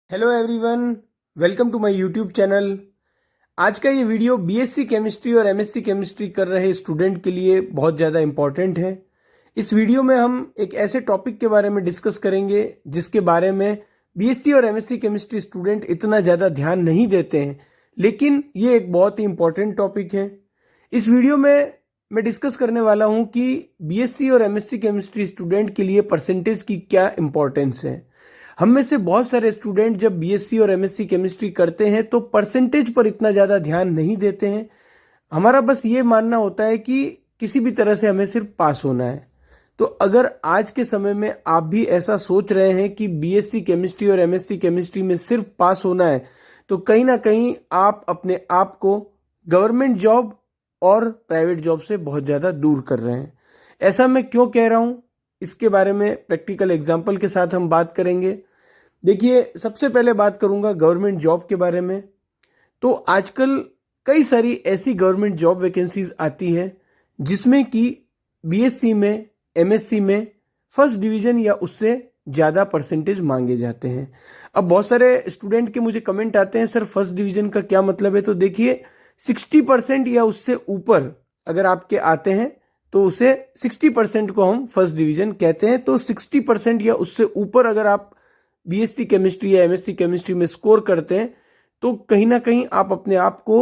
Hello everyone, welcome to my YouTube channel. आज का ये वीडियो बीएससी केमिस्ट्री और एमएससी केमिस्ट्री कर रहे स्टूडेंट के लिए बहुत ज़्यादा इम्पॉर्टेंट है। इस वीडियो में हम एक ऐसे टॉपिक के बारे में डिस्कस करेंगे जिसके बारे में बीएससी और एमएससी केमिस्ट्री स्टूडेंट इतना ज़्यादा ध्यान नहीं देते हैं, लेकिन ये एक बहुत ही इम्पॉर्टेंट टॉपिक है। इस वीडियो में मैं डिस्कस करने वाला हूँ कि बीएससी और एमएससी केमिस्ट्री स्टूडेंट के लिए परसेंटेज की क्या इम्पोर्टेंस है। हम में से बहुत सारे स्टूडेंट जब बीएससी और एमएससी केमिस्ट्री करते हैं तो परसेंटेज पर इतना ज़्यादा ध्यान नहीं देते हैं। हमारा बस ये मानना होता है कि किसी भी तरह से हमें सिर्फ पास होना है। तो अगर आज के समय में आप भी ऐसा सोच रहे हैं कि बीएससी केमिस्ट्री और एमएससी केमिस्ट्री में सिर्फ पास होना है, तो कहीं ना कहीं आप अपने आप को गवर्नमेंट जॉब और प्राइवेट जॉब से बहुत ज़्यादा दूर कर रहे हैं। ऐसा मैं क्यों कह रहा हूँ, इसके बारे में प्रैक्टिकल एग्जाम्पल के साथ हम बात करेंगे। देखिए, सबसे पहले बात करूंगा गवर्नमेंट जॉब के बारे में। तो आजकल कई सारी ऐसी गवर्नमेंट जॉब वैकेंसीज आती हैं जिसमें कि बीएससी में, एमएससी में फर्स्ट डिवीजन या उससे ज़्यादा परसेंटेज मांगे जाते हैं। अब बहुत सारे स्टूडेंट के मुझे कमेंट आते हैं, सर फर्स्ट डिवीजन का क्या मतलब है। तो देखिए, 60% या उससे ऊपर अगर आपके आते हैं तो उसे 60% को हम फर्स्ट डिवीजन कहते हैं। तो 60% या उससे ऊपर अगर आप बीएससी केमिस्ट्री या एमएससी केमिस्ट्री में स्कोर करते हैं तो कहीं ना कहीं आप अपने आप को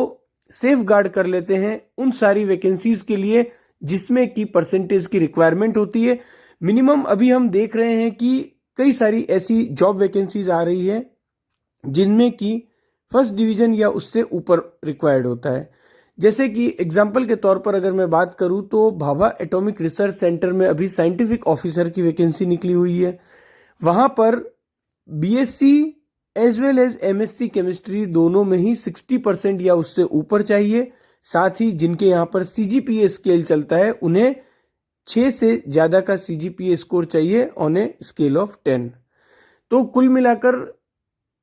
सेफ गार्ड कर लेते हैं उन सारी वैकेंसीज के लिए जिसमें कि परसेंटेज की रिक्वायरमेंट होती है। मिनिमम अभी हम देख रहे हैं कि कई सारी ऐसी जॉब वैकेंसीज आ रही है जिनमें कि फर्स्ट डिवीजन या उससे ऊपर रिक्वायर्ड होता है। जैसे कि एग्जाम्पल के तौर पर अगर मैं बात करूं तो भाभा एटॉमिक रिसर्च सेंटर में अभी साइंटिफिक ऑफिसर की वैकेंसी निकली हुई है। वहां पर BSc as well as MSc chemistry दोनों में ही 60% या उससे ऊपर चाहिए। साथ ही जिनके यहाँ पर सीजीपीए स्केल चलता है उन्हें 6 से ज़्यादा का सीजीपीए स्कोर चाहिए ऑन ए स्केल ऑफ 10। तो कुल मिलाकर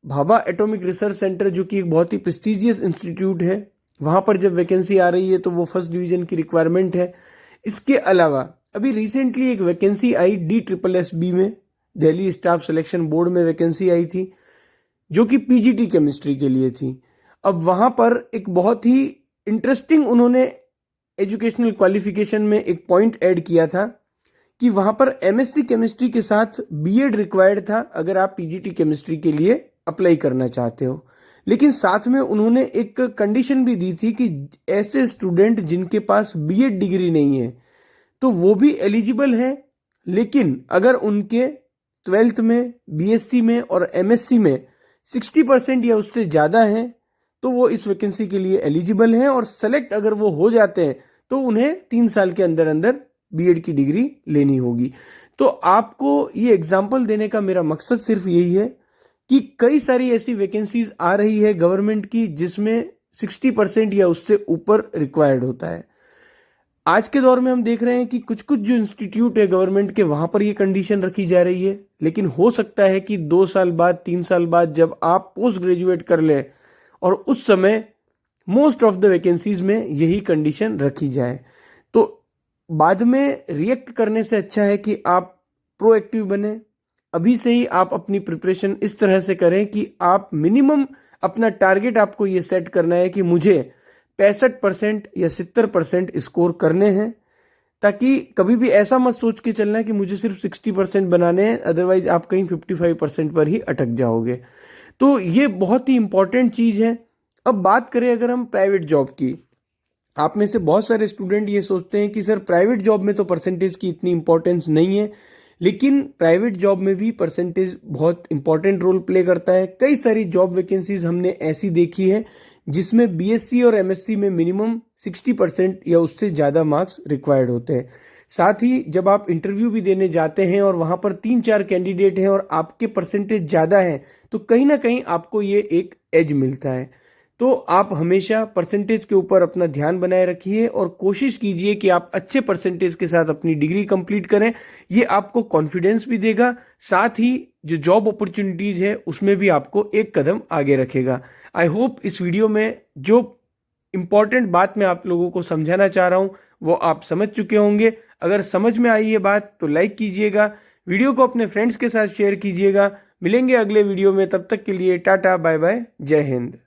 भाभा एटॉमिक रिसर्च सेंटर, जो कि एक बहुत ही प्रेस्टिजियस इंस्टीट्यूट है, वहाँ पर जब वैकेंसी आ रही है तो वो फर्स्ट डिवीजन की रिक्वायरमेंट है। इसके अलावा अभी रिसेंटली एक वैकेंसी आई DSSB में, दिल्ली स्टाफ सिलेक्शन बोर्ड में वैकेंसी आई थी जो कि पीजीटी केमिस्ट्री के लिए थी। अब वहाँ पर एक बहुत ही इंटरेस्टिंग उन्होंने एजुकेशनल क्वालिफिकेशन में एक पॉइंट ऐड किया था कि वहाँ पर एमएससी केमिस्ट्री के साथ बीएड रिक्वायर्ड था अगर आप पीजीटी केमिस्ट्री के लिए अप्लाई करना चाहते हो। लेकिन साथ में उन्होंने एक कंडीशन भी दी थी कि ऐसे स्टूडेंट जिनके पास बीएड डिग्री नहीं है तो वो भी एलिजिबल हैं, लेकिन अगर उनके 12th में, बीएससी में और एमएससी में 60% या उससे ज़्यादा हैं तो वो इस वैकेंसी के लिए एलिजिबल हैं। और सेलेक्ट अगर वो हो जाते हैं तो उन्हें 3 साल के अंदर अंदर बीएड की डिग्री लेनी होगी। तो आपको ये एग्जाम्पल देने का मेरा मकसद सिर्फ यही है कि कई सारी ऐसी वैकेंसीज आ रही है गवर्नमेंट की जिसमें 60% या उससे ऊपर रिक्वायर्ड होता है। आज के दौर में हम देख रहे हैं कि कुछ कुछ जो इंस्टीट्यूट है गवर्नमेंट के, वहां पर ये कंडीशन रखी जा रही है। लेकिन हो सकता है कि 2 साल बाद, 3 साल बाद जब आप पोस्ट ग्रेजुएट कर ले और उस समय मोस्ट ऑफ द वैकेंसीज में यही कंडीशन रखी जाए, तो बाद में रिएक्ट करने से अच्छा है कि आप प्रोएक्टिव बने। अभी से ही आप अपनी प्रिपरेशन इस तरह से करें कि आप मिनिमम अपना टारगेट आपको ये सेट करना है कि मुझे 65% या 70% स्कोर करने हैं, ताकि कभी भी ऐसा मत सोच के चलना है कि मुझे सिर्फ 60% बनाने हैं, अदरवाइज आप कहीं 55% पर ही अटक जाओगे। तो ये बहुत ही इंपॉर्टेंट चीज़ है। अब बात करें अगर हम प्राइवेट जॉब की, आप में से बहुत सारे स्टूडेंट ये सोचते हैं कि सर प्राइवेट जॉब में तो परसेंटेज की इतनी इंपॉर्टेंस नहीं है, लेकिन प्राइवेट जॉब में भी परसेंटेज बहुत इंपॉर्टेंट रोल प्ले करता है। कई सारी जॉब वैकेंसीज हमने ऐसी देखी है जिसमें बीएससी और एमएससी में मिनिमम 60% या उससे ज़्यादा मार्क्स रिक्वायर्ड होते हैं। साथ ही जब आप इंटरव्यू भी देने जाते हैं और वहाँ पर 3-4 कैंडिडेट हैं और आपके परसेंटेज ज़्यादा है तो कहीं ना कहीं आपको ये एक एज मिलता है। तो आप हमेशा परसेंटेज के ऊपर अपना ध्यान बनाए रखिए और कोशिश कीजिए कि आप अच्छे परसेंटेज के साथ अपनी डिग्री कंप्लीट करें। ये आपको कॉन्फिडेंस भी देगा, साथ ही जो जॉब अपॉर्चुनिटीज है उसमें भी आपको एक कदम आगे रखेगा। आई होप इस वीडियो में जो इम्पॉर्टेंट बात मैं आप लोगों को समझाना चाह रहा हूँ वो आप समझ चुके होंगे। अगर समझ में आई ये बात तो लाइक कीजिएगा, वीडियो को अपने फ्रेंड्स के साथ शेयर कीजिएगा। मिलेंगे अगले वीडियो में, तब तक के लिए टाटा बाय बाय, जय हिंद।